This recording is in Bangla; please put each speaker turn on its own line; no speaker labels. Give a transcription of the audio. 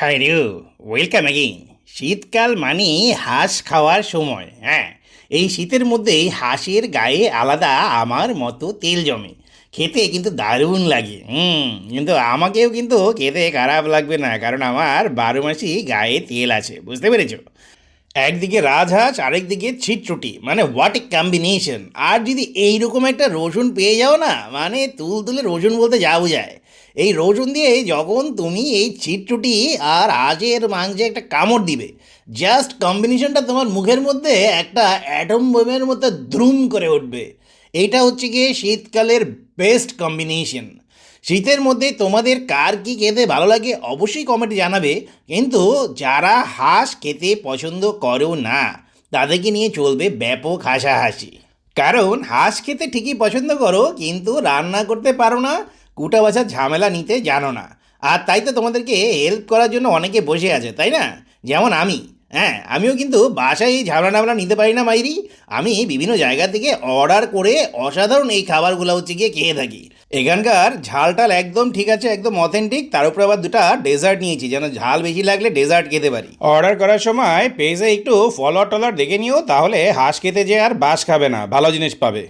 High রিউ, welcome again. শীতকাল মানেই হাঁস খাওয়ার সময়। হ্যাঁ, এই শীতের মধ্যেই হাঁসের গায়ে আলাদা আমার মতো তেল জমে। খেতে কিন্তু দারুণ লাগে। কিন্তু আমাকেও কিন্তু খেতে খারাপ লাগবে না, কারণ আমার 12 মাসই গায়ে তেল আছে, বুঝতে পেরেছো? একদিকে রাজহাঁস, আরেকদিকে ছিটরুটি, মানে হোয়াট এ কম্বিনেশন! আর যদি এইরকম একটা রসুন পেয়ে যাও না, মানে তুলে রসুন বলতে যা বোঝায়। এই রসুন দিয়ে যখন তুমি এই ছিটরুটি আর হাঁসের মাংসে একটা কামড় দিবে, জাস্ট কম্বিনেশনটা তোমার মুখের মধ্যে একটা অ্যাটম বোমের মধ্যে দ্রুম করে উঠবে। এইটা হচ্ছে গিয়ে শীতকালের বেস্ট কম্বিনেশন। শীতের মধ্যে তোমাদের কার কি খেতে ভালো লাগে অবশ্যই কমেন্টে জানাবে। কিন্তু যারা হাঁস খেতে পছন্দ করো না, তাদেরকে নিয়ে চলবে ব্যাপক হাসাহাসি। কারণ হাঁস খেতে ঠিকই পছন্দ করো, কিন্তু রান্না করতে পারো না, কুটা বাছার ঝামেলা নিতে জানো না। আর তাই তো তোমাদেরকে হেল্প করার জন্য অনেকে বসে আছে, তাই না? যেমন আমি। হ্যাঁ, আমিও কিন্তু বাসায় এই ঝামেলা টামেলা নিতে পারি না মাইরি। আমি বিভিন্ন জায়গা থেকে অর্ডার করে অসাধারণ এই খাবারগুলো হচ্ছে গিয়ে খেয়ে থাকি। এখানকার ঝালটাল একদম ঠিক আছে, একদম অথেন্টিক। তার উপরে আবার দুটো ডেজার্ট নিয়েছি, যেন ঝাল বেশি লাগলে ডেজার্ট খেতে পারি। অর্ডার করার সময় পেজে একটু ফলোয়ার টলার দেখে নিও, তাহলে হাঁস খেতে যে আর বাস খাবে না, ভালো জিনিস পাবে।